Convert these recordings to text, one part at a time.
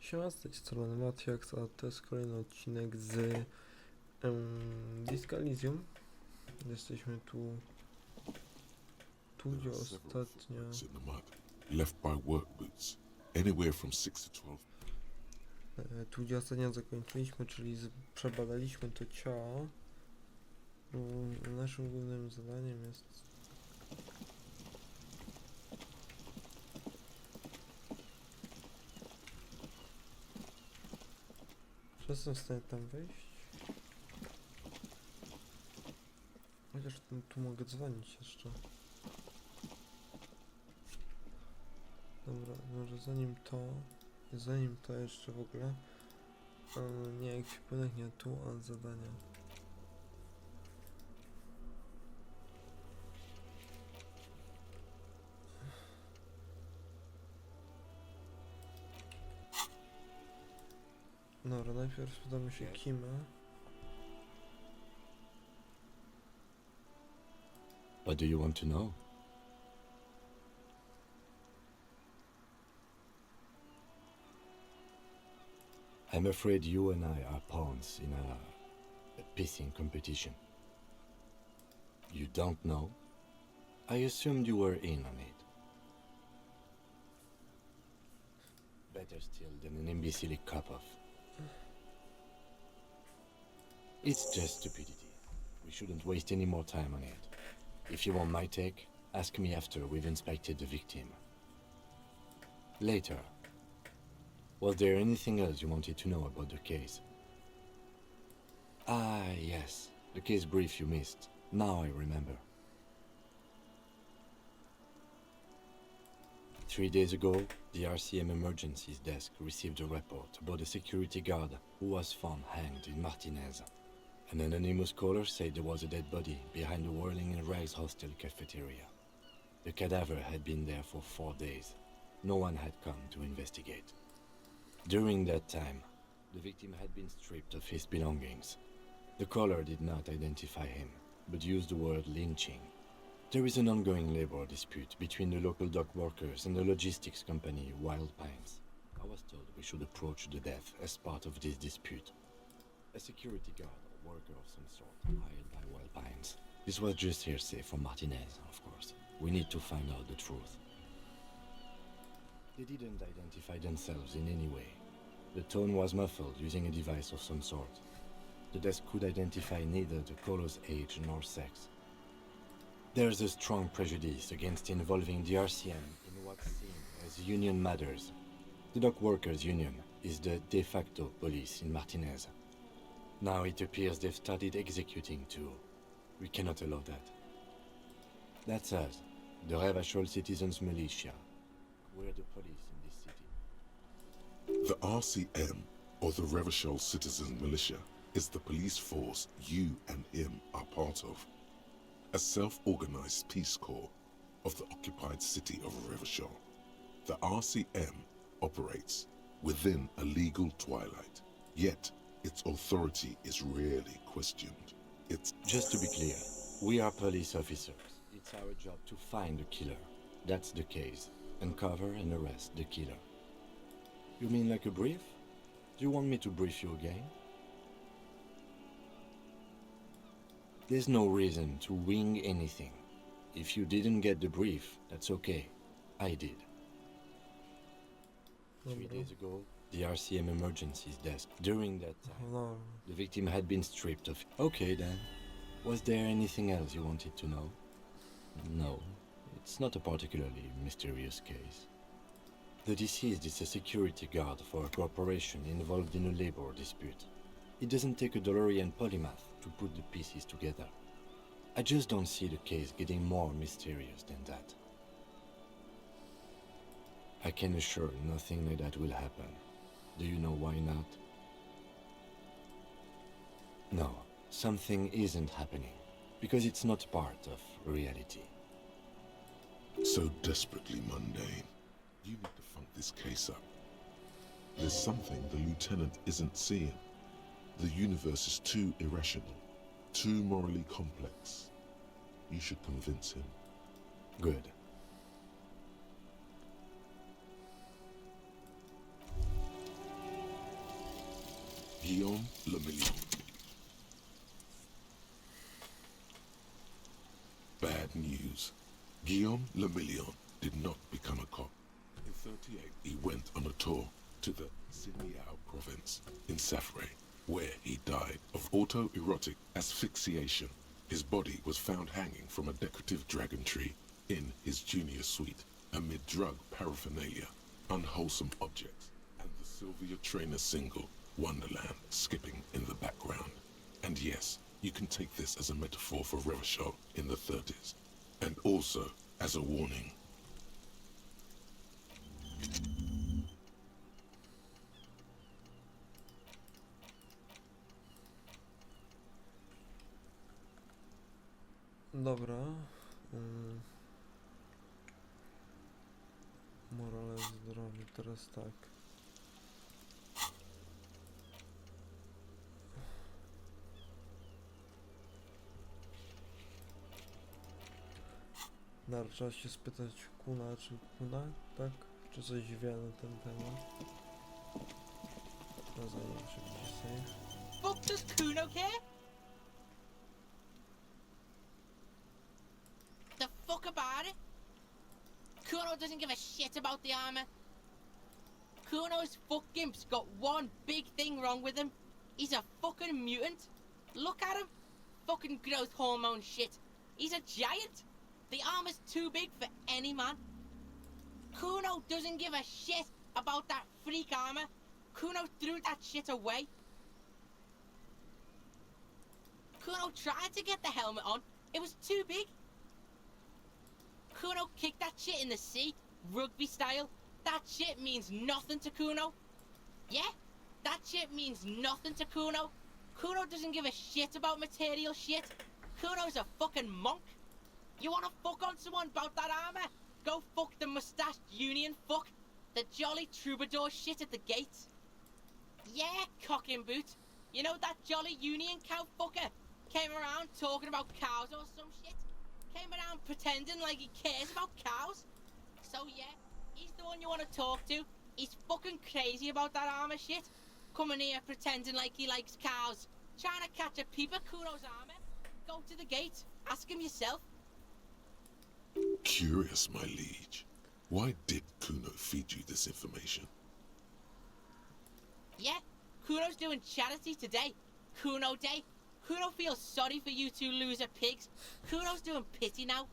Siema, z tej strony Matiax, a to jest kolejny odcinek z Disco Elysium. Jesteśmy tu gdzie ostatnio... Left by work boots, anywhere from 6 to 12. Tu gdzie ostatnio zakończyliśmy, czyli przebadaliśmy to ciało. Naszym głównym zadaniem jest... Czy jestem w stanie tam wejść? Chociaż tu mogę dzwonić jeszcze. Dobra, może zanim to jeszcze w ogóle, nie ekwipunek, nie tu, a zadania. Dobra, najpierw spytamy się Kima. What do you want to know? I'm afraid you and I are pawns in a pissing competition. You don't know? I assumed you were in on it. Better still than an imbecile cop-off. It's just stupidity. We shouldn't waste any more time on it. If you want my take, ask me after we've inspected the victim. Later. Was there anything else you wanted to know about the case? Ah, yes. The case brief you missed. Now I remember. 3 days ago, the RCM Emergencies Desk received a report about a security guard who was found hanged in Martinez. An anonymous caller said there was a dead body behind the Whirling in Rags hostel cafeteria. The cadaver had been there for 4 days. No one had come to investigate. During that time, the victim had been stripped of his belongings. The caller did not identify him, but used the word lynching. There is an ongoing labor dispute between the local dock workers and the logistics company Wild Pines. I was told we should approach the death as part of this dispute. A security guard or worker of some sort hired by Wild Pines. This was just hearsay from Martinez, of course. We need to find out the truth. They didn't identify themselves in any way. The tone was muffled using a device of some sort. The desk could identify neither the caller's age nor sex. There's a strong prejudice against involving the RCM in what's seen as union matters. The dock workers' union is the de facto police in Martinez. Now it appears they've started executing too. We cannot allow that. That's us, the Revachol Citizens Militia. We're the police in this city. The RCM, or the Revachol Citizens Militia, is the police force you and him are part of. A self-organized peace corps of the occupied city of Revachol. The RCM operates within a legal twilight, yet its authority is rarely questioned. It's... Just to be clear, we are police officers. It's our job to find the killer. That's the case. Uncover and arrest the killer. You mean like a brief? Do you want me to brief you again? There's no reason to wing anything. If you didn't get the brief, that's okay. I did. 3 days ago, the RCM Emergencies Desk. During that time, the victim had been stripped of... Okay then. Was there anything else you wanted to know? No. It's not a particularly mysterious case. The deceased is a security guard for a corporation involved in a labor dispute. It doesn't take a DeLorean polymath to put the pieces together. I just don't see the case getting more mysterious than that. I can assure nothing like that will happen. Do you know why not? No, something isn't happening, because it's not part of reality. so desperately mundane. You need to funk this case up. There's something the lieutenant isn't seeing. The universe is too irrational, too morally complex. You should convince him. Good. Guillaume Le Million. Bad news. Guillaume Le Million did not become a cop. In 38, he went on a tour to the Siniao province in Safre, where he died of autoerotic asphyxiation. His body was found hanging from a decorative dragon tree in his junior suite, amid drug paraphernalia, unwholesome objects, and the Sylvia Trainer single, Wonderland, skipping in the background. And yes, you can take this as a metaphor for Revachol in the 30s, and also as a warning. Dobra. Morale zdrowie, teraz tak. Trzeba się spytać Kuna, czy Kuna, tak? Czy coś wie na ten temat? No zanim szybciej save. Fuck does Kuno care? The fuck about it? Kuno doesn't give a shit about the armor. Kuno's fuckgimp's got one big thing wrong with him. He's a fucking mutant. Look at him. Fucking growth hormone shit. He's a giant. The armor's too big for any man. Kuno doesn't give a shit about that freak armor. Kuno threw that shit away. Kuno tried to get the helmet on. It was too big. Kuno kicked that shit in the sea, rugby style. That shit means nothing to Kuno. Yeah, that shit means nothing to Kuno. Kuno doesn't give a shit about material shit. Kuno's a fucking monk. You wanna fuck on someone about that armor? Go fuck the mustached union fuck. The jolly troubadour shit at the gates. Yeah, cock and boot. You know that jolly union cow fucker? Came around talking about cows or some shit. Came around pretending like he cares about cows. So yeah, he's the one you wanna talk to. He's fucking crazy about that armor shit. Coming here pretending like he likes cows. Trying to catch a peep at Kuno's armor. Go to the gate. Ask him yourself. Curious, my liege. Why did Kuno feed you this information? Yeah, Kuno's doing charity today. Kuno Day. Kuno feels sorry for you two loser pigs. Kuno's doing pity now.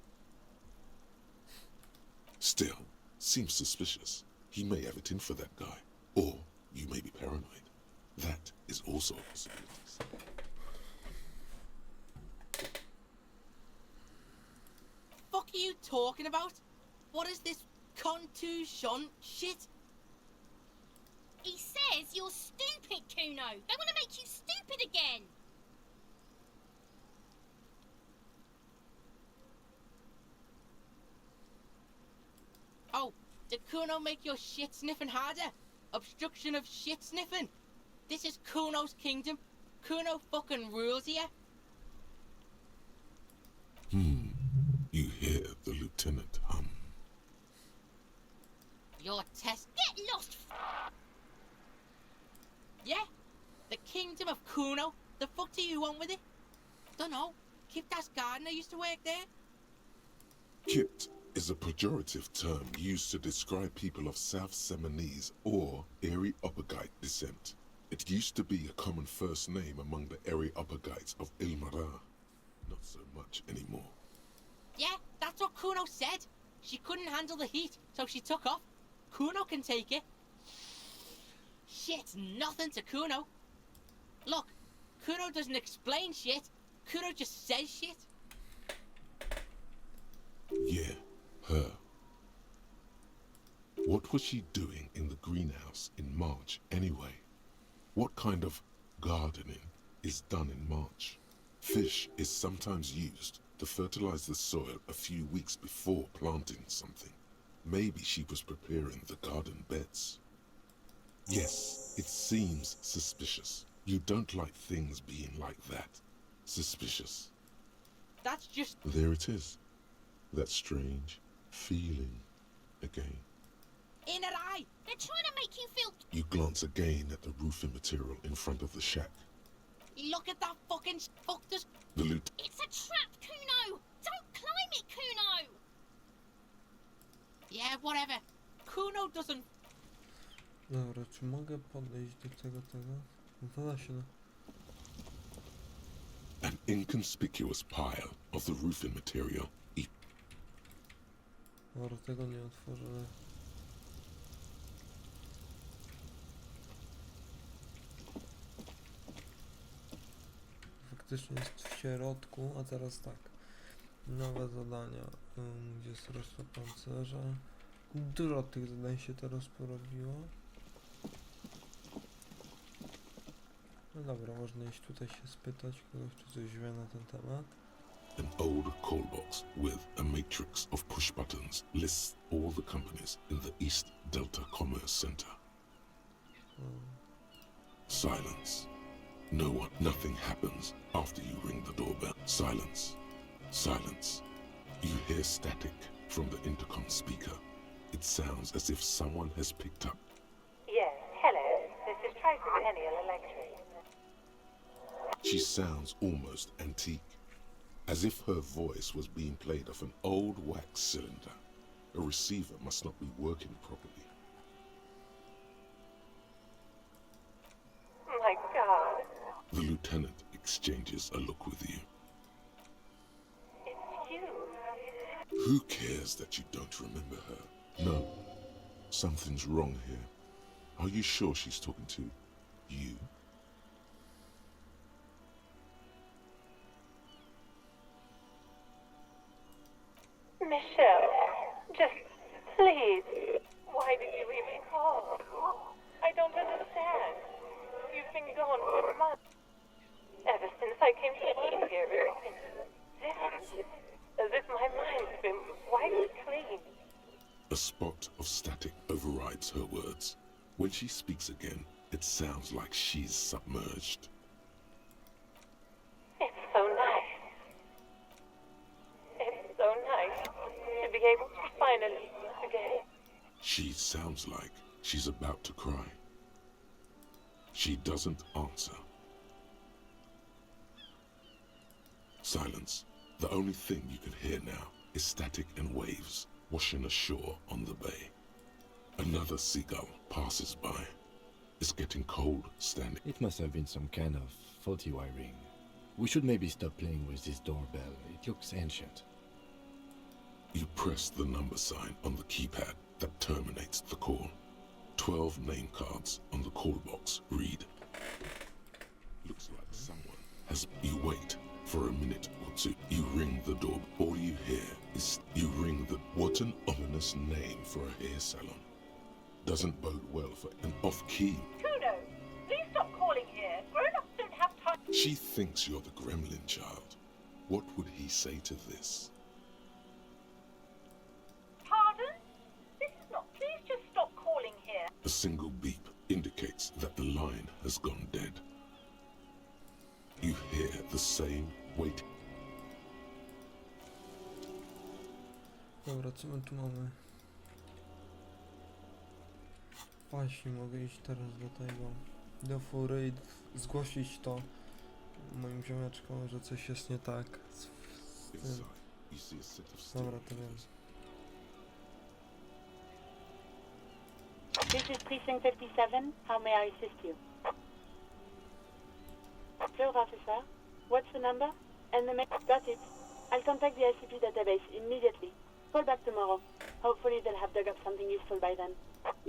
Still, seems suspicious. He may have it in for that guy. Or you may be paranoid. That is also a possibility. Fuck are you talking about? What is this contusion shit? He says you're stupid, Kuno. They want to make you stupid again. Oh, did Kuno make your shit sniffing harder? Obstruction of shit sniffing. This is Kuno's kingdom. Kuno fucking rules here. You hear the lieutenant hum. Your test. Get lost. Yeah, the kingdom of Kuno. The fuck do you want with it? Dunno. Kiptas gardener used to work there. Kipt is a pejorative term used to describe people of South Seminese or Areopagite descent. It used to be a common first name among the Areopagites of Ilmara. Not so much anymore. Yeah, that's what Kuno said. She couldn't handle the heat, so she took off. Kuno can take it. Shit's nothing to Kuno. Look, Kuno doesn't explain shit. Kuno just says shit. Yeah, her. What was she doing in the greenhouse in March anyway? What kind of gardening is done in March? Fish is sometimes used to fertilize the soil a few weeks before planting something. Maybe she was preparing the garden beds. Yes, it seems suspicious. You don't like things being like that. Suspicious. That's just... There it is. That strange feeling again. In her eye! They're trying to make you feel. You glance again at the roofing material in front of the shack. Look at that fucking fucked us. The loot. It's a trap, Kuno! Don't climb it, Kuno! Yeah, whatever. Kuno doesn't. Dobra, czy mogę podejść do tego? No to da się, no. An inconspicuous pile of the roofing material. Dobra, tego nie otworzę. Faktycznie jest w środku, a teraz tak. Nowe zadania. Gdzie jest reszta pancerza? Dużo tych zadań się teraz porobiło. No dobra, można iść tutaj się spytać kogoś, czy coś wie na ten temat. An old call box with a matrix of push buttons lists all the companies in the East Delta Commerce Center. Silence. No one, nothing happens after you ring the doorbell. Silence. Silence. You hear static from the intercom speaker. It sounds as if someone has picked up. Yes, hello. This is Tracy Peniel Electric. She sounds almost antique, as if her voice was being played off an old wax cylinder. A receiver must not be working properly. My God, The lieutenant exchanges a look with you. it's you. Who cares that you don't remember her? No, something's wrong here. Are you sure she's talking to you? Michelle, just please. Why did you even call? I don't understand. You've been gone for months. Ever since I came to live here. This, as if my mind's been wiped clean. A spot of static overrides her words. When she speaks again, it sounds like she's submerged. It's so nice. It's so nice to be able to finally again. She sounds like she's about to cry. She doesn't answer. Silence. The only thing you can hear now is static and waves washing ashore on the bay. Another seagull passes by. It's getting cold standing. It must have been some kind of faulty wiring. We should maybe stop playing with this doorbell. It looks ancient. You press the number sign on the keypad that terminates the call. 12 name cards on the call box read. Looks like someone has... You wait for a minute or two. You ring the door. All you hear is you ring the... What an ominous name for a hair salon. Doesn't bode well for an off-key. Kuno, please stop calling here. Grown-ups don't have time. She thinks you're the gremlin child. What would he say to this? Pardon? This is not. Please just stop calling here. A single beep indicates that the line has gone dead. You hear the same wait. Dobra, co my tu mamy? Właśnie, mogę iść teraz do tego, do fury i zgłosić to moim ziomeczkom, że coś jest nie tak z tym. Inside, you see a set of Dobra, steel to wiem. cameras. This is Precinct 57. How may I assist you? 12 officer. What's the number? And the got it. I'll contact the ICP database immediately. Call back tomorrow. Hopefully they'll have dug up something useful by then.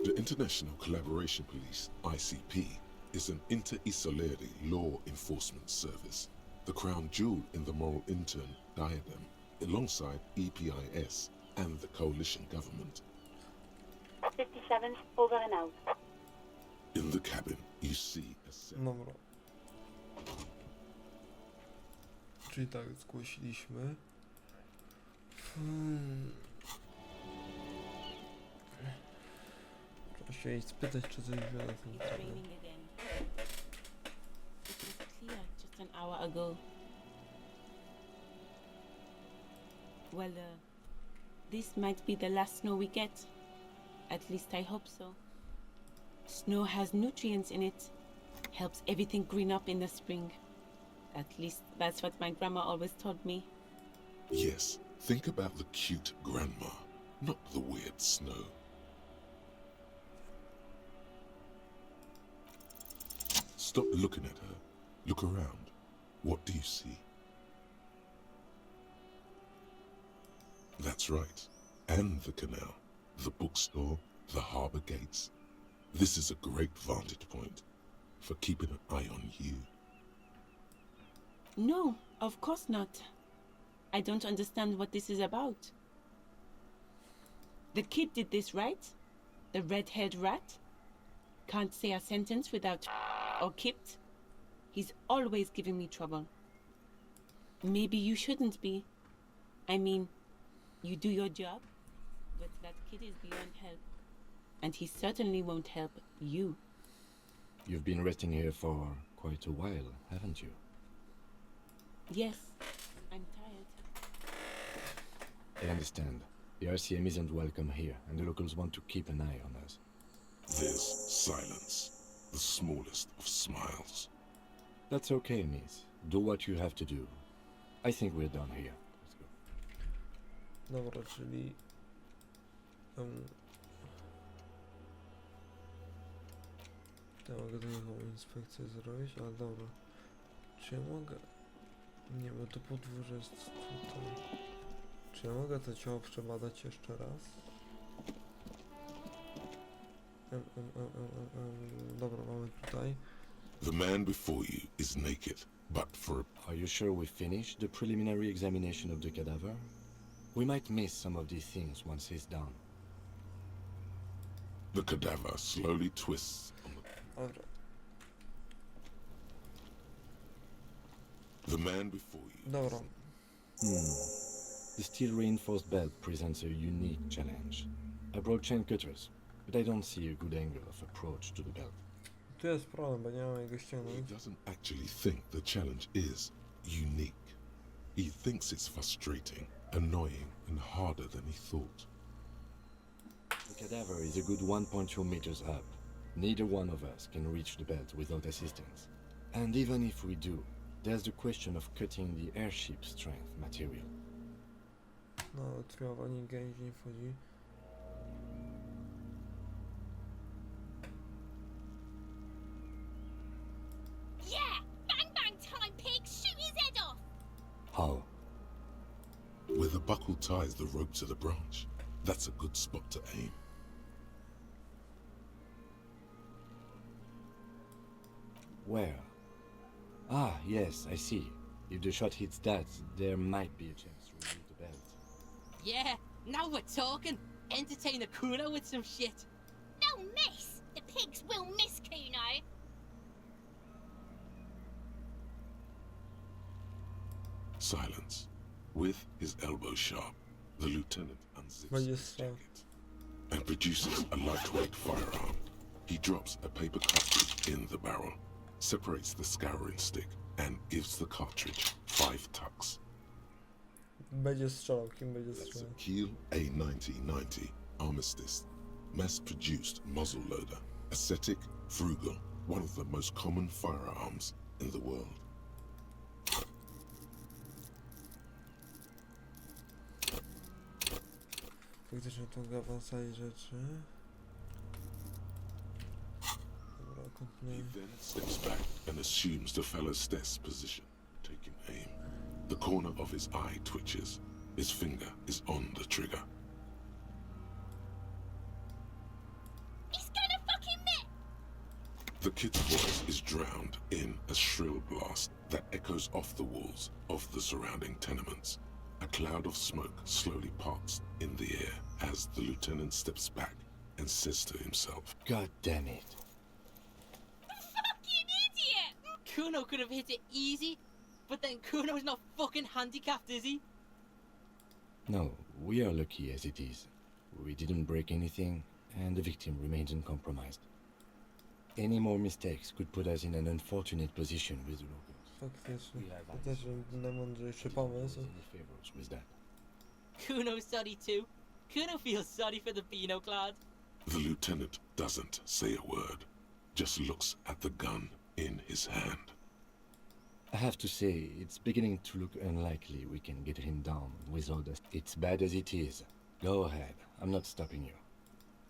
The International Collaboration Police, ICP, is an inter-Isolari law enforcement service, the crown jewel in the moral intern diadem, alongside EPIS and the coalition government. 57, over and out. In the cabin, you see a set. Dobra. Czyli tak, zgłosiliśmy. Trzeba się jej spytać, czy coś wie na ten It's temat. raining again. It was clear just an hour ago. Well, this might be the last snow we get. At least I hope so. Snow has nutrients in it. Helps everything green up in the spring. At least that's what my grandma always told me. Yes, think about the cute grandma, not the weird snow. Stop looking at her. Look around. What do you see? That's right. And the canal, the bookstore, the harbour gates. This is a great vantage point for keeping an eye on you. No, of course not. I don't understand what this is about. The kid did this, right? The red-haired rat? Can't say a sentence without or kipped. He's always giving me trouble. Maybe you shouldn't be. I mean, you do your job, but that kid is beyond help. And he certainly won't help you. You've been resting here for quite a while, haven't you? Yes, I'm tired. I understand. The RCM isn't welcome here, and the locals want to keep an eye on us. There's silence, the smallest of smiles. That's okay, miss. Do what you have to do. I think we're done here. Let's go. Dobra, czyli... ja mogę tą inspekcję zrobić, ale dobra. Czy ja mogę... Nie, bo to podwórze jest tutaj. Czy ja mogę to ciało przebadać jeszcze raz? Dobra, mamy tutaj. The man before you is naked, but for Are you sure we finished the preliminary examination of the cadaver? We might miss some of these things once he's done. the cadaver slowly twists on the... Dobra. The man before you. Dobra. The steel reinforced belt presents a unique challenge. I brought chain cutters, but I don't see a good angle of approach to the belt. Tu jest problem, bo nie mam jego He ściągnąć. doesn't actually think the challenge is unique. He thinks it's frustrating, annoying, and harder than he thought. The cadaver is a good 1.2 meters up. Neither one of us can reach the belt without assistance. And even if we do, there's the question of cutting the airship strength material. No, trenowanie gęzi nie wchodzi. Yeah! Bang bang time, pig! Shoot his head off! How? Where the buckle ties the rope to the branch, that's a good spot to aim. Where? Ah, yes, I see. If the shot hits that, there might be a chance to remove the belt. Yeah, now we're talking. Entertain a Kuno with some shit. They'll miss! The pigs will miss Kuno! Silence. With his elbow sharp, the lieutenant unzips Będzie his strzał. jacket and produces a lightweight firearm. He drops a paper cartridge in the barrel, separates the scouring stick, and gives the cartridge 5 tucks. Będzie strzelał, kim będzie That's a strzelał? Kiel A9090 Armistice, mass-produced muzzle loader, ascetic, frugal, one of the most common firearms in the world. Faktycznie tu awansali rzeczy. Dobra, He kontynuujemy. then steps back and assumes the fellow's desk position, taking aim. The corner of his eye twitches. His finger is on the trigger. He's gonna fucking miss! The kid's voice is drowned in a shrill blast that echoes off the walls of the surrounding tenements. A cloud of smoke slowly parts in the air as the lieutenant steps back and says to himself, God damn it. Fucking idiot! Kuno could have hit it easy, but then Kuno's not fucking handicapped, is he? No, we are lucky as it is. We didn't break anything, and the victim remains uncompromised. Any more mistakes could put us in an unfortunate position with the locals. Faktycznie. We have To też najmądrzejszy pomysł. any favors with that. Kuno's sorry too. Kuno feels sorry for the Beano Clad. The lieutenant doesn't say a word, just looks at the gun in his hand. I have to say, it's beginning to look unlikely we can get him down with all this. It's bad as it is. Go ahead. I'm not stopping you.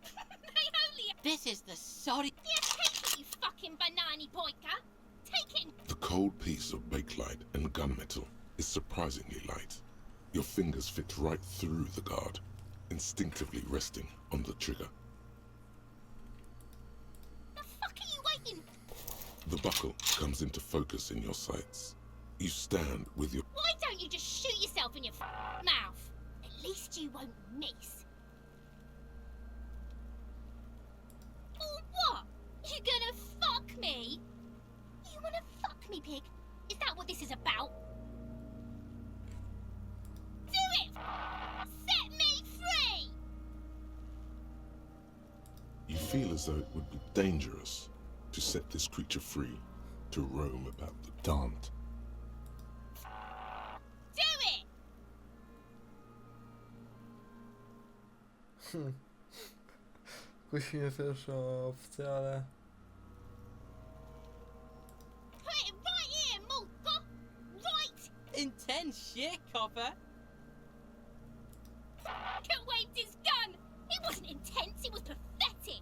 They only... This is the sorry. Yeah, take it, you fucking banana boyka. Take it. The cold piece of bakelite and gunmetal is surprisingly light. Your fingers fit right through the guard, instinctively resting on the trigger. The fuck are you waiting? The buckle comes into focus in your sights. You stand with your... Why don't you just shoot yourself in your mouth? At least you won't miss. Or what? You gonna fuck me? You wanna fuck me, pig? Is that what this is about? Do it! Set me free! You feel as though it would be dangerous to set this creature free to roam about the... Don't. Do it! Kusi mnie pierwsza opcja, ale... Put it right here, Mulka! Right! Intense shit, copper. Fucker waved his gun! It wasn't intense, it was pathetic!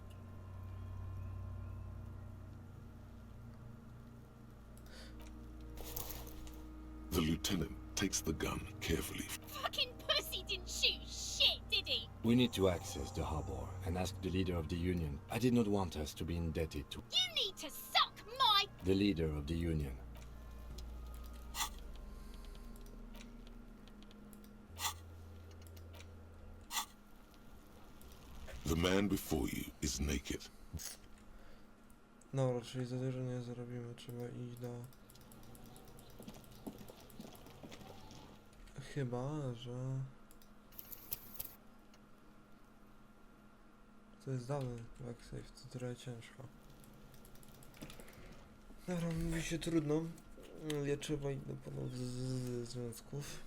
The lieutenant takes the gun carefully. Fucking pussy didn't shoot shit, did he? We need to access the harbor and ask the leader of the Union. I did not want us to be indebted to You need to suck my... the leader of the Union. The man before you is naked. Dobra, czyli za dużo nie zrobimy, trzeba iść do... Chyba, że... To jest dawny backsave, to trochę ciężko. Dobra, mówi się trudno. Ja trzeba iść do panów z związków.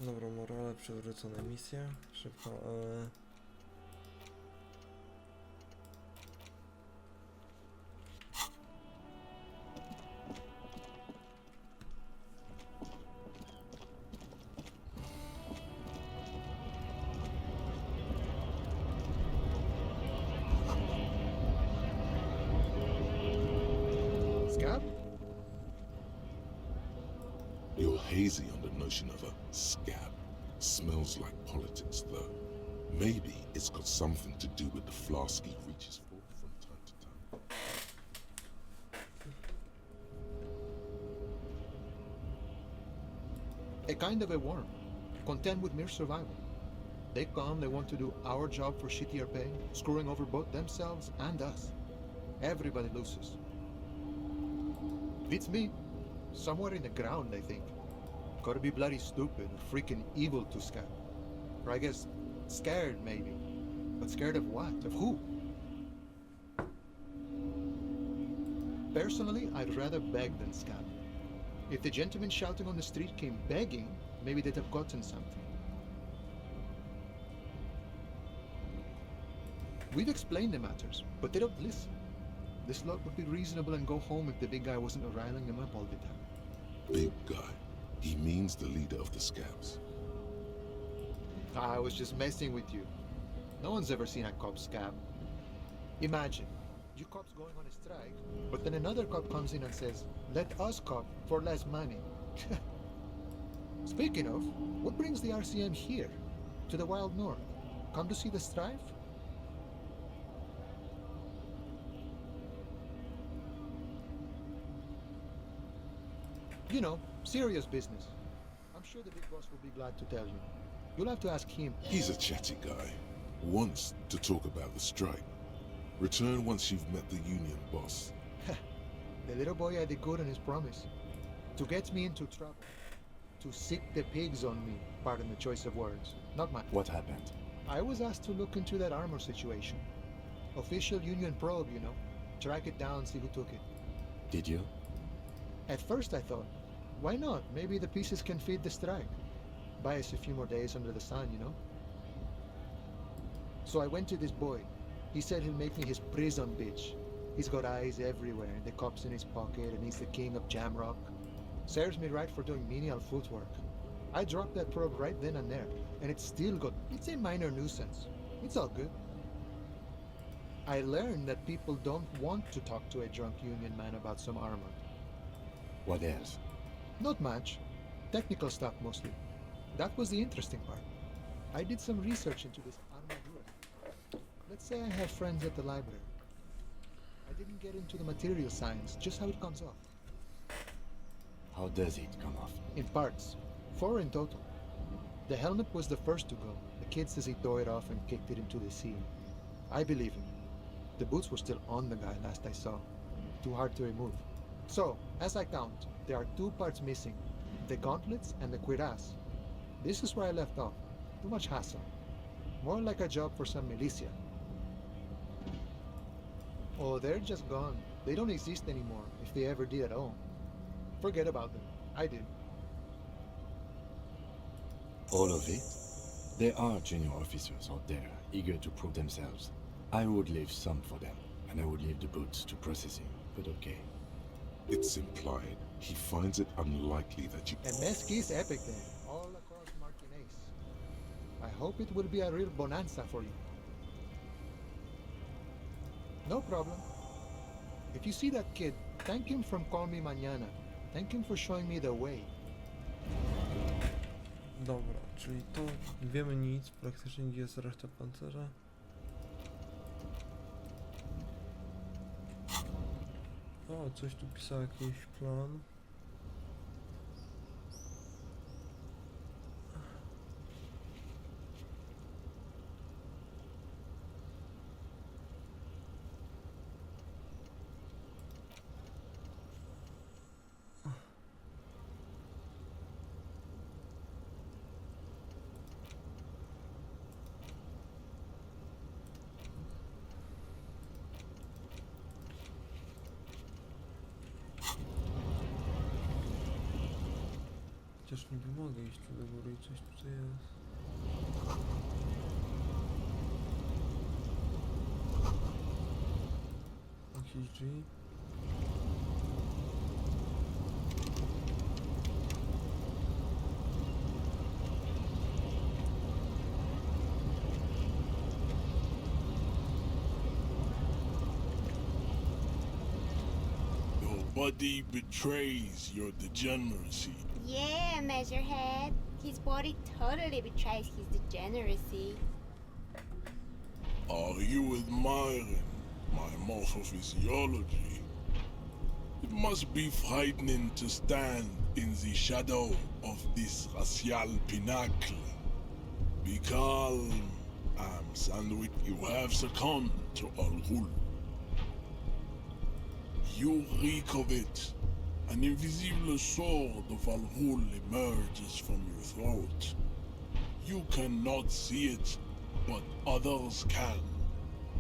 Dobra, morale, przywrócone misje. Szybko, Scab? You're hazy on the notion of a scab. Smells like politics, though. Maybe it's got something to do with the flask he reaches for from time to time. A kind of a worm, content with mere survival. They come, they want to do our job for shittier pay, screwing over both themselves and us. Everybody loses. Beats me. Somewhere in the ground, I think. Gotta be bloody stupid or freaking evil to scab. Or I guess, scared maybe. But scared of what? Of who? Personally, I'd rather beg than scab. If the gentleman shouting on the street came begging, maybe they'd have gotten something. We've explained the matters, but they don't listen. This lot would be reasonable and go home if the big guy wasn't riling them up all the time. Big guy. He means the leader of the scabs. I was just messing with you. No one's ever seen a cop scab. Imagine, you cops going on a strike, but then another cop comes in and says, let us cop for less money. Speaking of, what brings the RCM here? To the wild north? Come to see the strife? You know, serious business. I'm sure the big boss will be glad to tell you. You'll have to ask him. He's a chatty guy. Wants to talk about the strike. Return once you've met the union boss. The little boy had it good on his promise. To get me into trouble. To sick the pigs on me. Pardon the choice of words. Not mine. What happened? I was asked to look into that armor situation. Official union probe, you know. Track it down, see who took it. Did you? At first I thought, why not? Maybe the pieces can feed the strike. Buy us a few more days under the sun, you know? So I went to this boy. He said he'll make me his prison bitch. He's got eyes everywhere, and the cops in his pocket, and he's the king of Jamrock. Serves me right for doing menial footwork. I dropped that probe right then and there, and it's still good. It's a minor nuisance. It's all good. I learned that people don't want to talk to a drunk union man about some armor. What else? Not much. Technical stuff mostly. That was the interesting part. I did some research into this armadura. Let's say I have friends at the library. I didn't get into the material science, just how it comes off. How does it come off? In parts. 4 in total. The helmet was the first to go. The kid says he tore it off and kicked it into the sea. I believe him. The boots were still on the guy last I saw. Too hard to remove. So, as I count, there are 2 parts missing. The gauntlets and the cuirass. This is where I left off. Too much hassle. More like a job for some militia. Oh, they're just gone. They don't exist anymore, if they ever did at all. Forget about them. I did. All of it? There are junior officers out there, eager to prove themselves. I would leave some for them, and I would leave the boots to processing, but okay. It's implied he finds it unlikely that you... And Mesqui's epic then, all across Martinez. I hope it will be a real bonanza for you. No problem. If you see that kid, thank him from Call Me Mañana. Thank him for showing me the way. Dobra, czyli to nie wiemy nic, praktycznie gdzie jest reszta pancerza. O, coś tu pisał, jakiś plan. Chociaż niby mogę iść tu do góry i coś tutaj jest. Jakieś drzwi. Your body betrays your degeneracy. Yeah, Measurehead. His body totally betrays his degeneracy. Are you admiring my morphophysiology? It must be frightening to stand in the shadow of this racial pinnacle. Be calm, I'm Sandwich. You have succumbed to Al-Ghul. You reek of it. An invisible sword of Al-Ghul emerges from your throat. You cannot see it, but others can.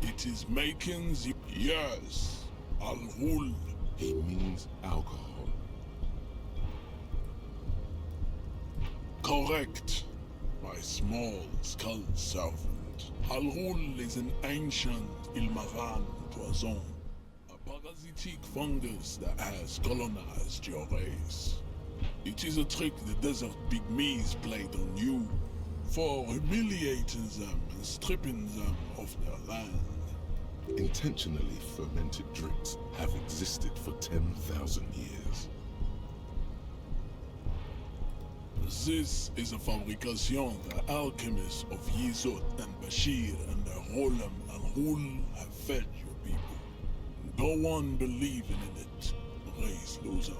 It is making the... Yes, Al-Ghul. He means alcohol. Correct, my small skull servant. Al-Ghul is an ancient Ilmaran poison. Parasitic fungus that has colonized your race. It is a trick the desert pygmies played on you for humiliating them and stripping them of their land. Intentionally fermented drinks have existed for 10,000 years. This is a fabrication the alchemists of Yizot and Bashir and their Rolam and Rul have fed your people. Go on believing in it, race loser.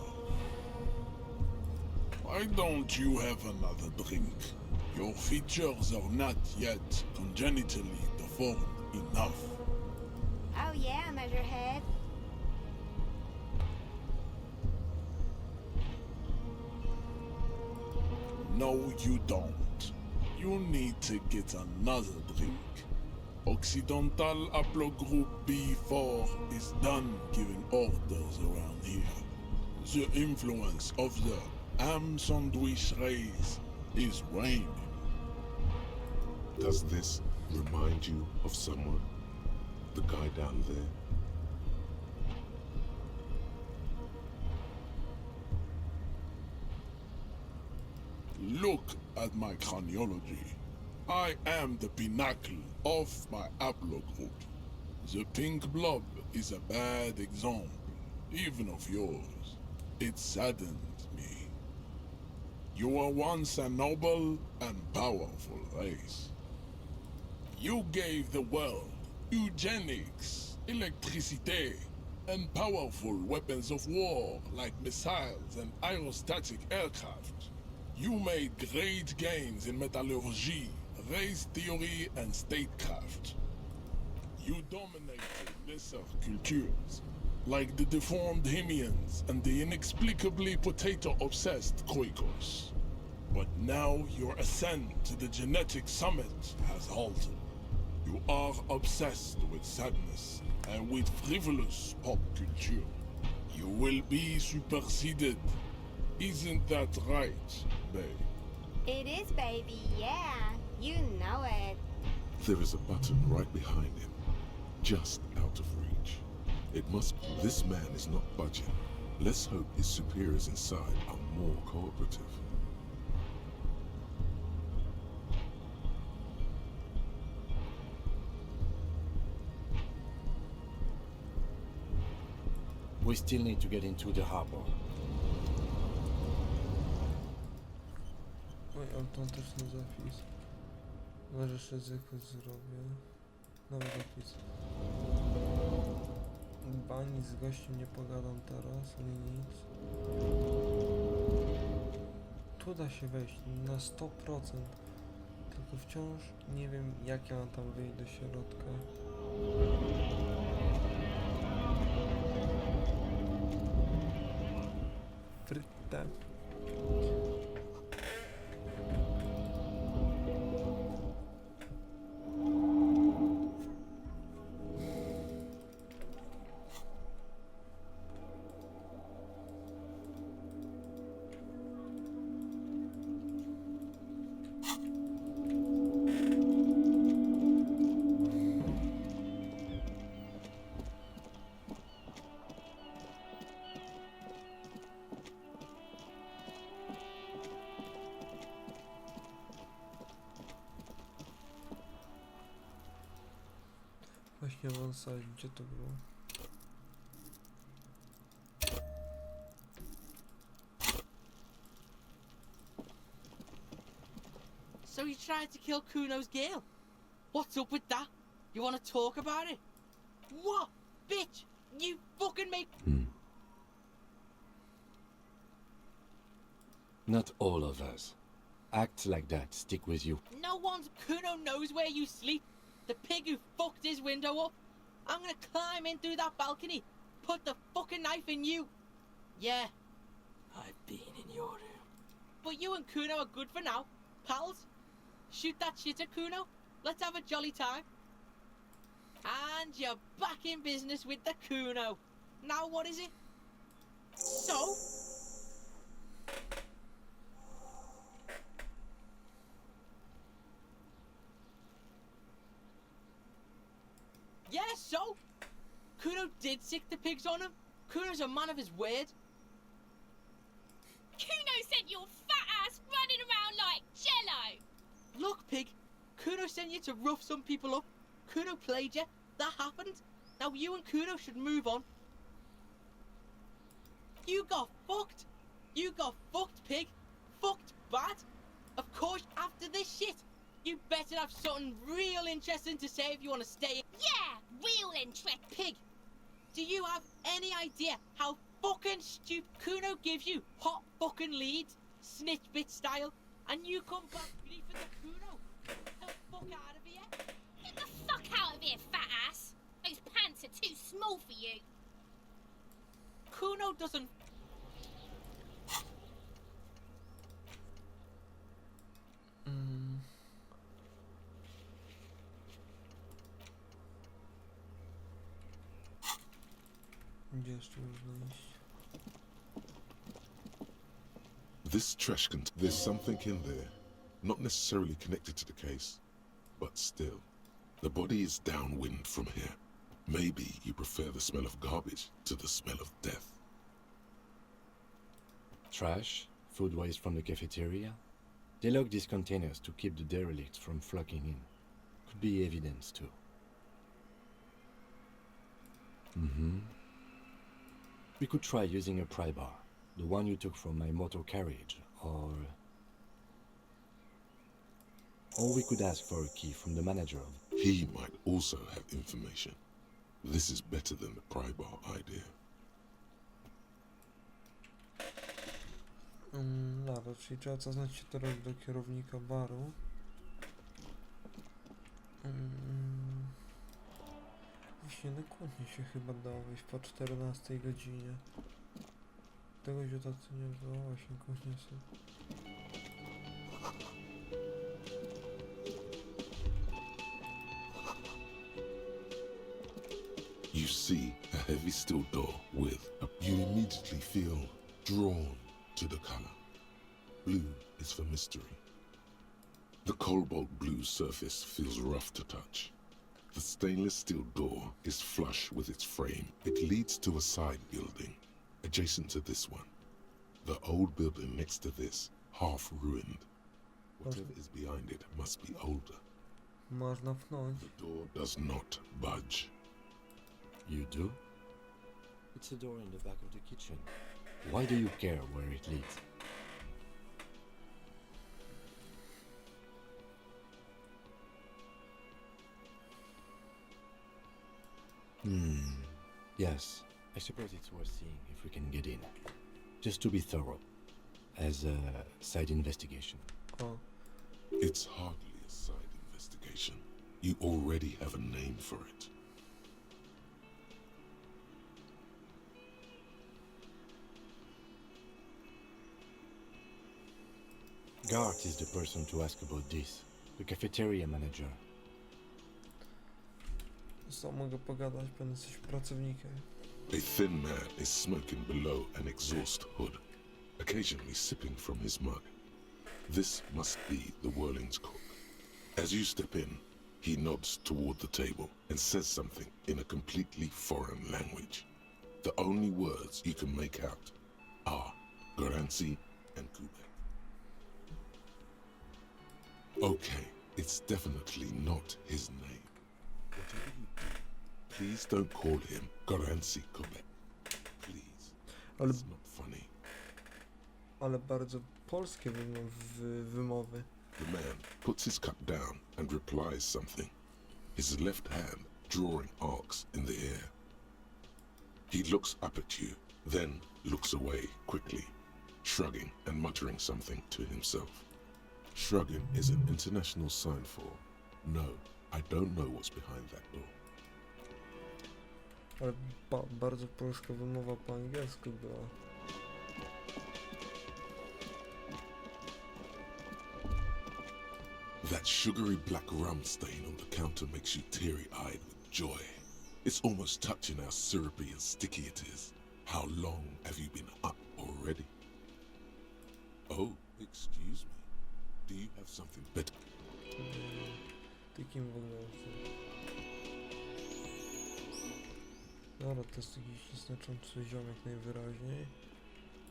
Why don't you have another drink? Your features are not yet congenitally deformed enough. Oh yeah, Measurehead. No, you don't. You need to get another drink. Occidental Haplogroup B4 is done giving orders around here. The influence of the ham sandwich race is waning. Does this remind you of someone? The guy down there? Look at my craniology. I am the pinnacle of my haplogroup. The pink blob is a bad example, even of yours. It saddens me. You were once a noble and powerful race. You gave the world eugenics, electricity, and powerful weapons of war like missiles and aerostatic aircraft. You made great gains in metallurgy, race theory, and statecraft. You dominated lesser cultures, like the deformed Hemians and the inexplicably potato-obsessed Khoikos. But now your ascent to the genetic summit has halted. You are obsessed with sadness and with frivolous pop culture. You will be superseded. Isn't that right, babe? It is, baby, yeah. You know it. There is a button right behind him, just out of reach. It must be. This man is not budging. Let's hope his superiors inside are more cooperative. We still need to get into the harbor. Oj, autentyczny zapis. Może jeszcze zwykły zrobię. Nowy zapis. Bani z gościem nie pogadam teraz, ani nic. Tu da się wejść na 100%. Tylko wciąż nie wiem, jak ja mam tam wyjść do środka. Frytę. Właśnie wąsać, gdzie to było? So you tried to kill Kuno's girl? What's up with that? You want to talk about it? What? Bitch! You fucking make... Not all of us. Acts like that stick with you. No one's... Kuno knows where you sleep. The pig who fucked his window up. I'm gonna climb in through that balcony. Put the fucking knife in you. Yeah. I've been in your room. But you and Kuno are good for now. Pals. Shoot that shit at Kuno. Let's have a jolly time. And you're back in business with the Kuno. Now what is it? So? Yeah, so? Kuno did sick the pigs on him. Kuno's a man of his word. Kuno sent your fat ass running around like jello. Look, pig. Kuno sent you to rough some people up. Kuno played you. That happened. Now you and Kuno should move on. You got fucked. You got fucked, pig. Fucked bad. Of course, after this shit, you better have something real interesting to say if you want to stay. Yeah, real interest. Pig, do you have any idea how fucking stupid Kuno gives you hot fucking leads, snitch bit style, and you come back ready for the Kuno? Get the fuck out of here. Get the fuck out of here, fat ass. Those pants are too small for you. Kuno doesn't... Gdzie jeszcze można iść? This there's something in there, not necessarily connected to the case, but still. The body is downwind from here. Maybe you prefer the smell of garbage to the smell of death. Trash, food waste from the cafeteria. They lock these containers to keep the derelicts from flocking in. Could be evidence too. We could try using a pry bar, the one you took from my motor carriage, or we could ask for a key from the manager of... He might also have information. This is better than the pry bar idea. Dobra, czyli trzeba zaznać się teraz do kierownika baru. Właśnie na kłótnie się chyba dało wyjść po 14 godzinie. Tego się tacy nie było, właśnie kłótnie sobie. You see a heavy steel door with you immediately feel drawn to the color. Blue is for mystery. The cobalt blue surface feels rough to touch. The stainless steel door is flush with its frame. It leads to a side building, adjacent to this one. The old building next to this, half ruined. Whatever is behind it must be older. Można pchnąć. The door does not budge. You do? It's a door in the back of the kitchen. Why do you care where it leads? Yes, I suppose it's worth seeing if we can get in. Just to be thorough. As a side investigation. O, It's hardly a side investigation. You already have a name for it. Gart is the person to ask about this. The cafeteria manager. co mogę pogadać, pan jesteś pracownikiem. A thin man is smoking below an exhaust hood, occasionally sipping from his mug. This must be the Whirling's cook. As you step in, he nods toward the table and says something in a completely foreign language. The only words you can make out are Garancy and Kubek. Okay, it's definitely not his name. Whatever you do, please don't call him Garancy Kubek. Please. Ale, It's not funny. ale bardzo polskie wymowy. The man puts his cup down and replies something, his left hand drawing arcs in the air. He looks up at you, then looks away quickly, shrugging and muttering something to himself. Shrugging is an international sign for, no, I don't know what's behind that door. Ale bardzo polska wymowa po angielsku była. That sugary black rum stain on the counter makes you teary-eyed with joy. It's almost touching how syrupy and sticky it is. How long have you been up already? Oh, excuse me. Do you have something better? Ty kim w ogóle jesteś? Dobra, to jest jakiś nieznaczący ziomek najwyraźniej.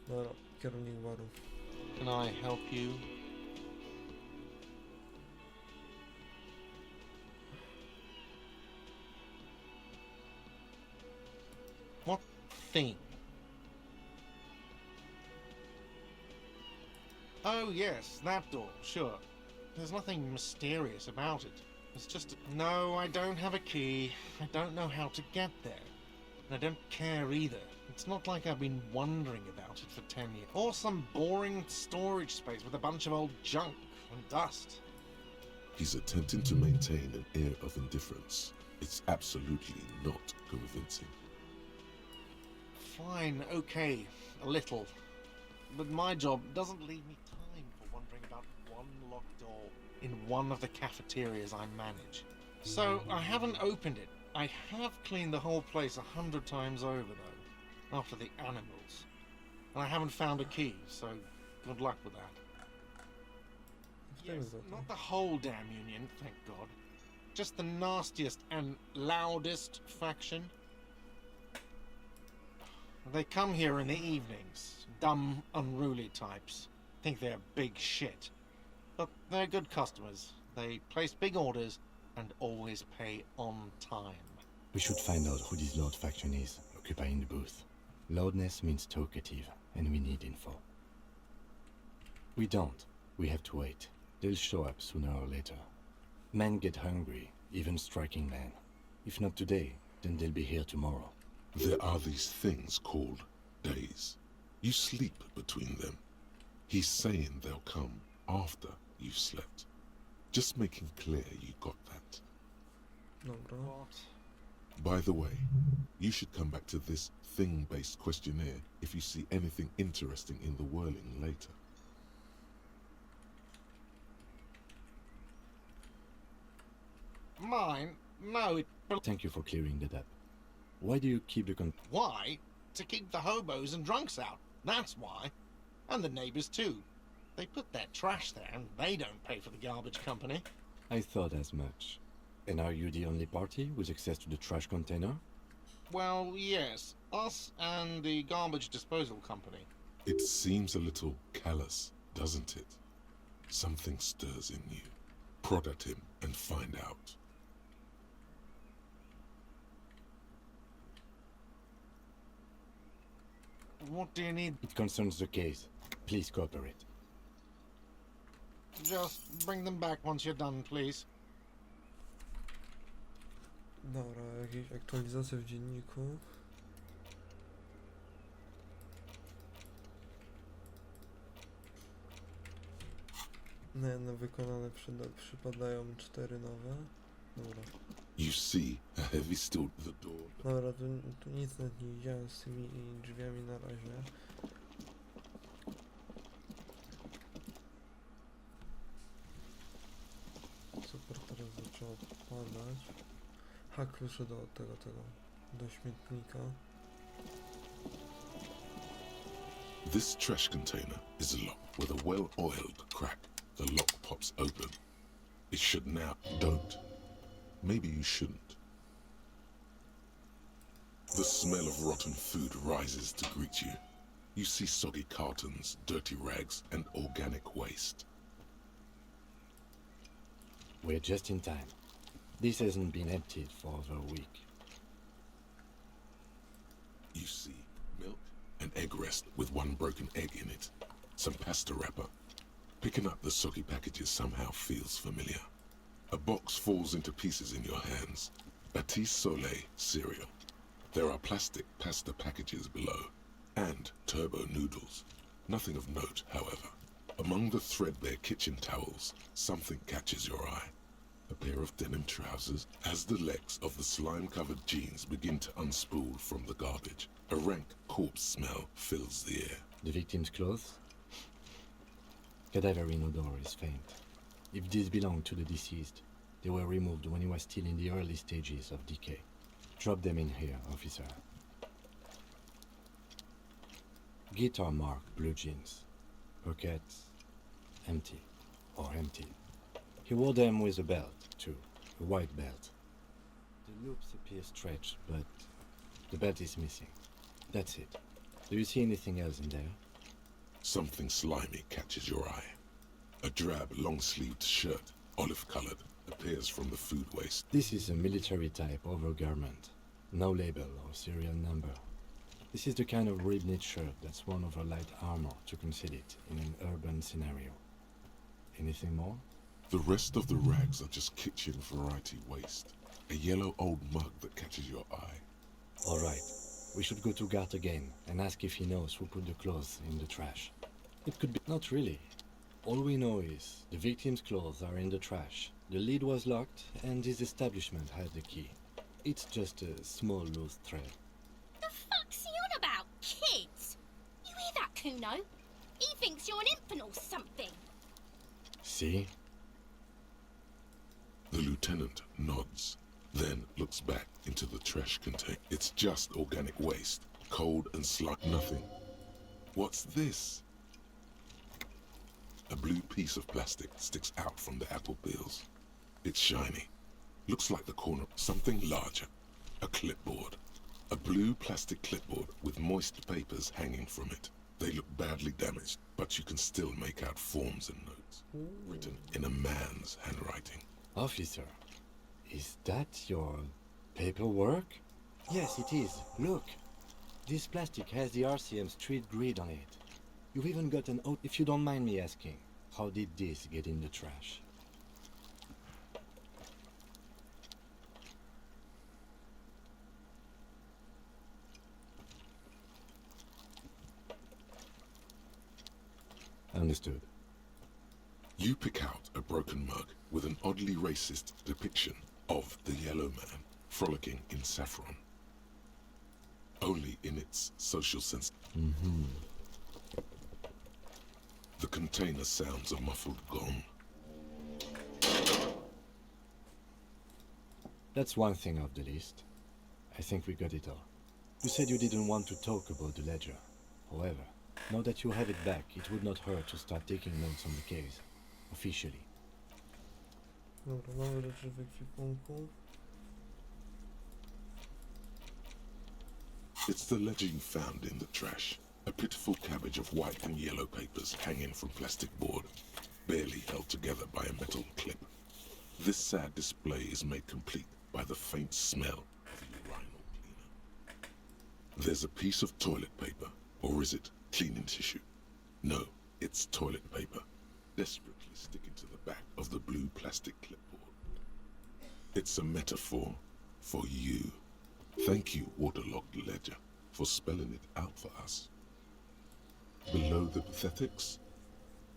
Dobra, kierownik baru. Can I help you? What thing? Oh, yes, that door, sure. There's nothing mysterious about it. It's just... No, I don't have a key. I don't know how to get there. And I don't care either. It's not like I've been wondering about it for 10 years. Or some boring storage space with a bunch of old junk and dust. He's attempting to maintain an air of indifference. It's absolutely not convincing. Fine, okay, a little. But my job doesn't leave me time for wondering about one locked door in one of the cafeterias I manage. So I haven't opened it. I have cleaned the whole place 100 times over, though, after the animals. And I haven't found a key, so good luck with that. Yes, not the whole damn union, thank God. just the nastiest and loudest faction. They come here in the evenings. Dumb, unruly types. Think they're big shit. But they're good customers. They place big orders and always pay on time. We should find out who this Lord faction is, occupying the booth. Loudness means talkative, and we need info. We don't. We have to wait. They'll show up sooner or later. Men get hungry, even striking men. If not today, then they'll be here tomorrow. There are these things called days. You sleep between them. He's saying they'll come after you've slept. Just making clear you got that. Dobra. What? By the way, you should come back to this thing-based questionnaire if you see anything interesting in the whirling later. Mine? No, it... Thank you for clearing that up. Why do you keep the Why? To keep the hobos and drunks out. That's why. And the neighbors too. They put their trash there and they don't pay for the garbage company. I thought as much. And are you the only party with access to the trash container? Well, yes. Us and the garbage disposal company. It seems a little callous, doesn't it? Something stirs in you. Prod at him and find out. What do you need? It concerns the case. Please cooperate. Just bring them back once you're done, please. Dobra, jakieś aktualizacje w dzienniku. No, wykonane przypadają 4 nowe. Dobra. You see a heavy steel the door. Dobra, tu nic nawet nie widziałem z tymi drzwiami na razie. Super, teraz zaczęło padać. Klucze do do śmietnika. This trash container is locked with a well-oiled crack. The lock pops open. It should now. Don't. Maybe you shouldn't. The smell of rotten food rises to greet you. You see soggy cartons, dirty rags, and organic waste. We're just in time. This hasn't been emptied for over a week. You see milk, an egg rest with one broken egg in it, some pasta wrapper. Picking up the soggy packages somehow feels familiar. A box falls into pieces in your hands. Batiste Soleil cereal. There are plastic pasta packages below, and turbo noodles. Nothing of note, however. Among the threadbare kitchen towels, something catches your eye. A pair of denim trousers, as the legs of the slime-covered jeans begin to unspool from the garbage. A rank corpse smell fills the air. The victim's clothes? Cadaverine odor is faint. If these belong to the deceased, they were removed when he was still in the early stages of decay. Drop them in here, officer. Guitar mark blue jeans. Pockets empty or empty. He wore them with a belt, too. A white belt. The loops appear stretched, but the belt is missing. That's it. Do you see anything else in there? Something slimy catches your eye. A drab, long-sleeved shirt, olive-colored, appears from the food waste. This is a military-type overgarment. No label or serial number. This is the kind of rib-knit shirt that's worn over light armor to conceal it in an urban scenario. Anything more? The rest of the rags are just kitchen variety waste. A yellow old mug that catches your eye. All right. We should go to Gart again and ask if he knows who put the clothes in the trash. It could be... Not really. All we know is the victim's clothes are in the trash. The lid was locked and his establishment had the key. It's just a small loose thread. The fuck's he on about? Kids? You hear that, Kuno? He thinks you're an infant or something. See? The lieutenant nods, then looks back into the trash container. It's just organic waste, cold and slime. Nothing. What's this? A blue piece of plastic sticks out from the apple peels. It's shiny. Looks like the corner of something larger. A clipboard. A blue plastic clipboard with moist papers hanging from it. They look badly damaged, but you can still make out forms and notes, written in a man's handwriting. Officer, is that your paperwork? Yes, it is. Look. This plastic has the RCM street grid on it. You've even got an oath. If you don't mind me asking, how did this get in the trash? Understood. You pick out a broken mug with an oddly racist depiction of the yellow man frolicking in saffron. Only in its social sense. The container sounds a muffled gong. That's one thing off the list. I think we got it all. You said you didn't want to talk about the ledger. However, now that you have it back, it would not hurt to start taking notes on the case. Officially. Dobra, mamy rzeczy w ekwipunku. It's the ledger you found in the trash. A pitiful cabbage of white and yellow papers hanging from plastic board, barely held together by a metal clip. This sad display is made complete by the faint smell of urinal cleaner. There's a piece of toilet paper, or is it cleaning tissue? No, it's toilet paper, desperately sticking to the back of the blue plastic clipboard. It's a metaphor for you. Thank you, waterlogged ledger, for spelling it out for us. Below the pathetics,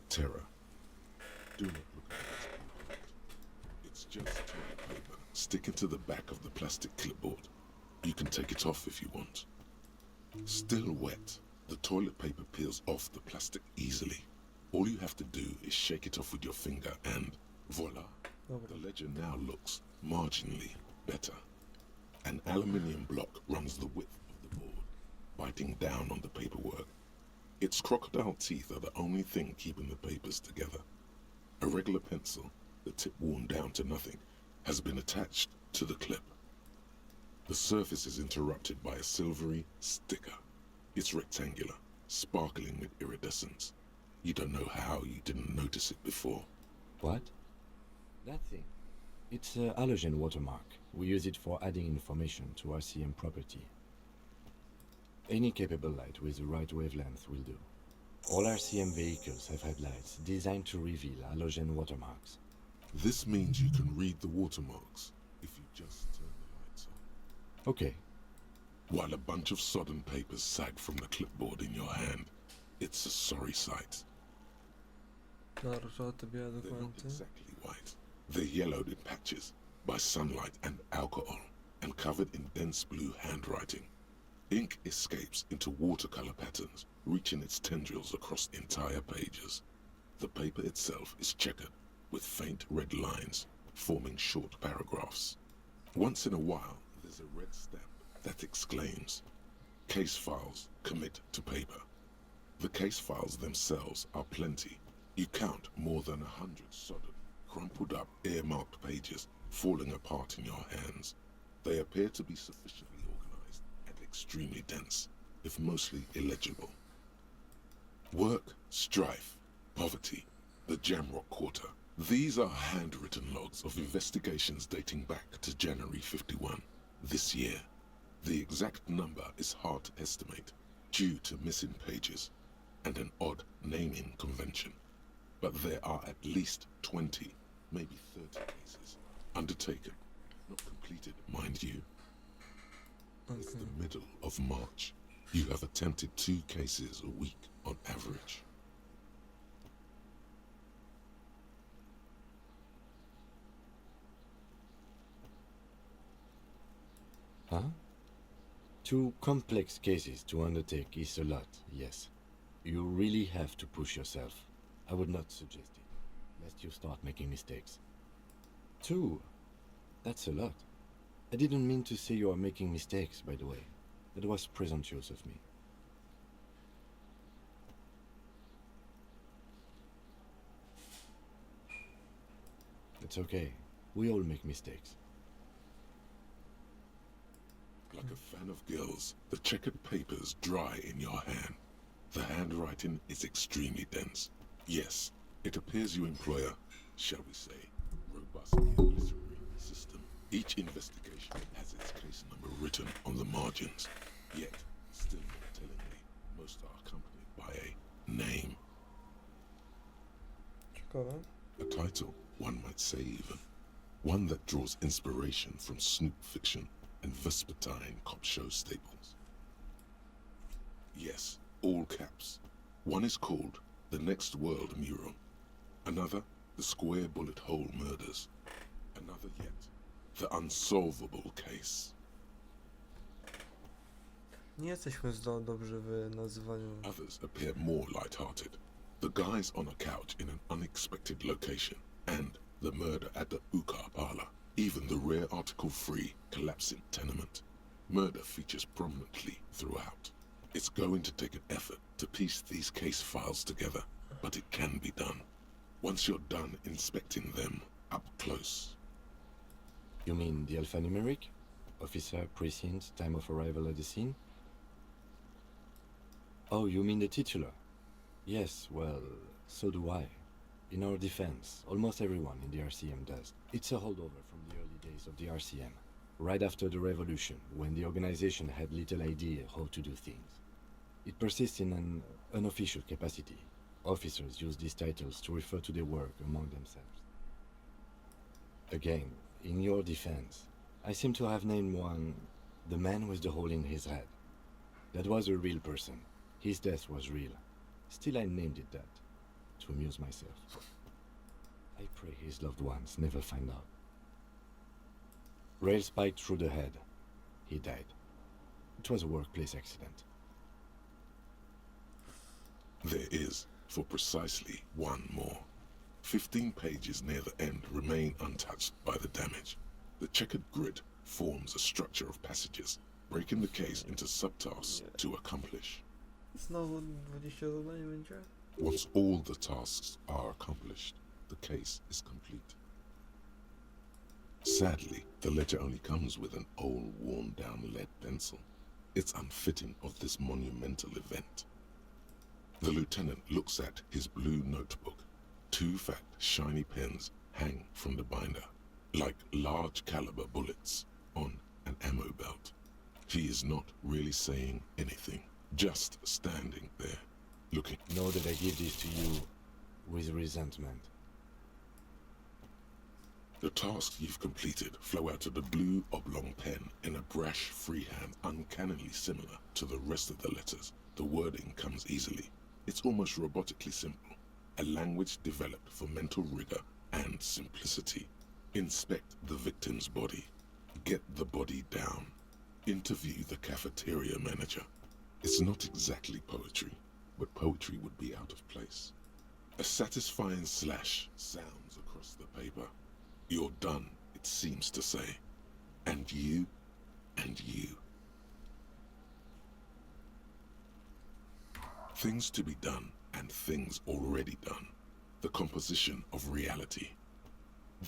terror. Do not look at it. It's just toilet paper sticking to the back of the plastic clipboard. You can take it off if you want. Still wet, the toilet paper peels off the plastic easily. All you have to do is shake it off with your finger and voila. The ledger now looks marginally better. An aluminium block runs the width of the board, biting down on the paperwork. Its crocodile teeth are the only thing keeping the papers together. A regular pencil, the tip worn down to nothing, has been attached to the clip. The surface is interrupted by a silvery sticker. It's rectangular, sparkling with iridescence. You don't know how you didn't notice it before. What? That thing. It's a halogen watermark. We use it for adding information to RCM property. Any capable light with the right wavelength will do. All RCM vehicles have headlights designed to reveal halogen watermarks. This means you can read the watermarks if you just turn the lights on. Okay. While a bunch of sodden papers sag from the clipboard in your hand, it's a sorry sight. Dobra, żółte, białe They're not dokumenty. exactly white. They're yellowed in patches by sunlight and alcohol and covered in dense blue handwriting. Ink escapes into watercolor patterns, reaching its tendrils across entire pages. The paper itself is checkered with faint red lines, forming short paragraphs. Once in a while, there's a red stamp that exclaims, "Case files commit to paper." The case files themselves are plenty. You count more than 100 sodden, crumpled up, earmarked pages falling apart in your hands. They appear to be sufficiently organized and extremely dense, if mostly illegible. Work, strife, poverty, the Jamrock Quarter. These are handwritten logs of investigations dating back to January 51, this year. The exact number is hard to estimate due to missing pages and an odd naming convention. But there are at least 20, maybe 30 cases undertaken, not completed, mind you. It's the middle of March. You have attempted 2 cases a week on average. Huh? 2 complex cases to undertake is a lot, yes. You really have to push yourself. I would not suggest it, lest you start making mistakes. 2? That's a lot. I didn't mean to say you are making mistakes, by the way. That was presumptuous of me. It's okay. We all make mistakes. Like a fan of gills, the checkered papers dry in your hand. The handwriting is extremely dense. Yes, it appears you employ a, shall we say, robust literary system. Each investigation has its case number written on the margins. Yet, still more tellingly, most are accompanied by a name. Ciekawe. A title, one might say even. One that draws inspiration from snoop fiction and vespertine cop show staples. Yes, all caps. One is called The Next World Mural. Another, The Square Bullet Hole Murders. Another yet, The Unsolvable Case. Nie jesteśmy dobrzy w nazywaniu. Others appear more light-hearted. The guys on a couch in an unexpected location, and the murder at the Ukar Parlor. Even the rare article-free collapsing tenement. Murder features prominently throughout. It's going to take an effort to piece these case files together, but it can be done. Once you're done inspecting them up close. You mean the alphanumeric? Officer, precinct, time of arrival at the scene? Oh, you mean the titular? Yes, well, so do I. In our defense, almost everyone in the RCM does. It's a holdover from the early days of the RCM, right after the revolution, when the organization had little idea how to do things. It persists in an unofficial capacity. Officers use these titles to refer to their work among themselves. Again, in your defense, I seem to have named one the man with the hole in his head. That was a real person. His death was real. Still, I named it that, to amuse myself. I pray his loved ones never find out. Rail spiked through the head. He died. It was a workplace accident. There is, for precisely one more. 15 pages near the end remain untouched by the damage. The checkered grid forms a structure of passages, breaking the case into subtasks to accomplish. Znowu 20 zadań będzie? Once all the tasks are accomplished, the case is complete. Sadly, the ledger only comes with an old, worn-down lead pencil. It's unfitting of this monumental event. The lieutenant looks at his blue notebook. 2 fat, shiny pens hang from the binder, like large-caliber bullets on an ammo belt. He is not really saying anything, just standing there, looking. Know that I give this to you with resentment. The tasks you've completed flow out of the blue oblong pen in a brash freehand uncannily similar to the rest of the letters. The wording comes easily. It's almost robotically simple. A language developed for mental rigor and simplicity. Inspect the victim's body. Get the body down. Interview the cafeteria manager. It's not exactly poetry, but poetry would be out of place. A satisfying slash sounds across the paper. You're done, it seems to say. And you, and you. Things to be done and things already done. The composition of reality.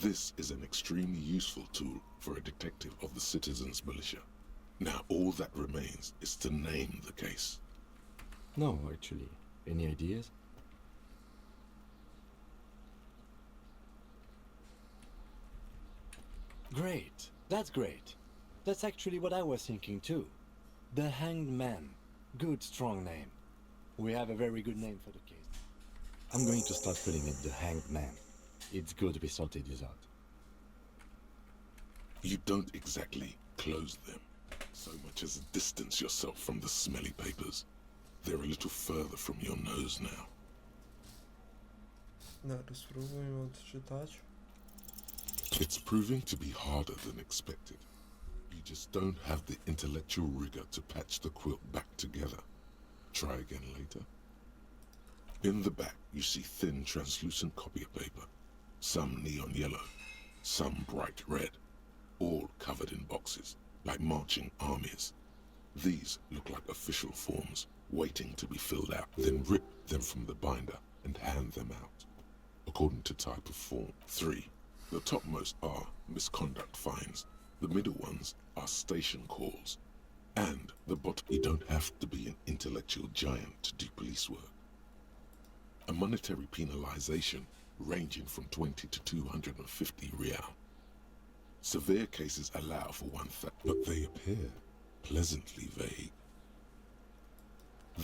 This is an extremely useful tool for a detective of the citizens' militia. Now all that remains is to name the case. No, actually. Any ideas? Great. That's great. That's actually what I was thinking too. The Hanged Man. Good, strong name. We have a very good name for the case. I'm going to start calling it the Hanged Man. It's good we sorted this out. You don't exactly close them, so much as distance yourself from the smelly papers. They're a little further from your nose now. Dobra, spróbujmy odczytać. It's proving to be harder than expected. You just don't have the intellectual rigor to patch the quilt back together. Try again later. In the back, you see thin, translucent copy paper. Some neon yellow, some bright red, all covered in boxes, like marching armies. These look like official forms, waiting to be filled out. Then rip them from the binder and hand them out, according to type of form. 3. The topmost are misconduct fines. The middle ones are station calls. And you don't have to be an intellectual giant to do police work. A monetary penalization ranging from 20 to 250 real. Severe cases allow for 1,000, but they appear pleasantly vague.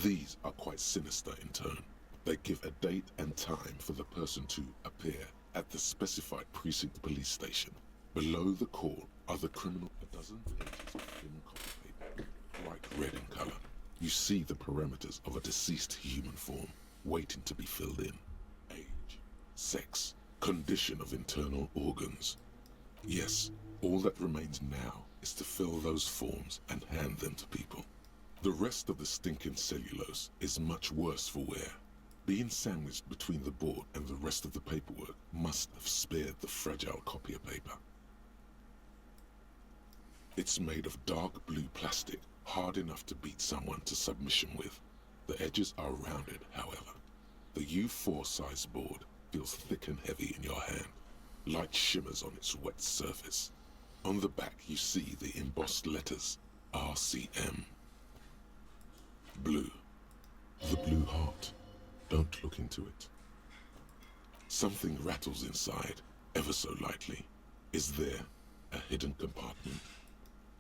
These are quite sinister in turn. They give a date and time for the person to appear at the specified precinct police station. Below the call are the criminal. A dozen pages of thin copy paper, bright red in color. You see the parameters of a deceased human form waiting to be filled in. Age, sex, condition of internal organs. Yes, all that remains now is to fill those forms and hand them to people. The rest of the stinking cellulose is much worse for wear. Being sandwiched between the board and the rest of the paperwork must have spared the fragile copier paper. It's made of dark blue plastic, hard enough to beat someone to submission with. The edges are rounded, however. The U4 size board feels thick and heavy in your hand. Light shimmers on its wet surface. On the back you see the embossed letters, RCM. Blue. The blue heart. Don't look into it. Something rattles inside, ever so lightly. Is there a hidden compartment?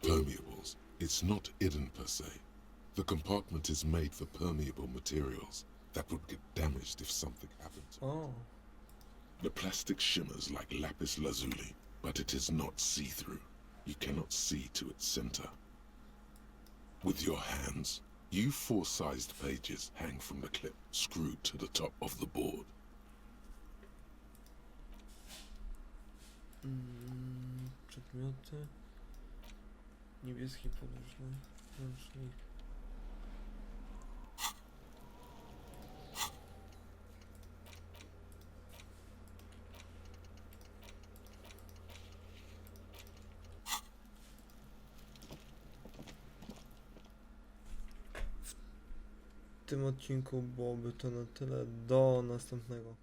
Permeables. It's not hidden per se. The compartment is made for permeable materials that would get damaged if something happened to it. Oh. The plastic shimmers like lapis lazuli, but it is not see-through. You cannot see to its center. With your hands, U4-sized pages hang from the clip screwed to the top of the board. Przedmioty. Niebieski podróżny. Ręcznik. W tym odcinku byłoby to na tyle. Do następnego.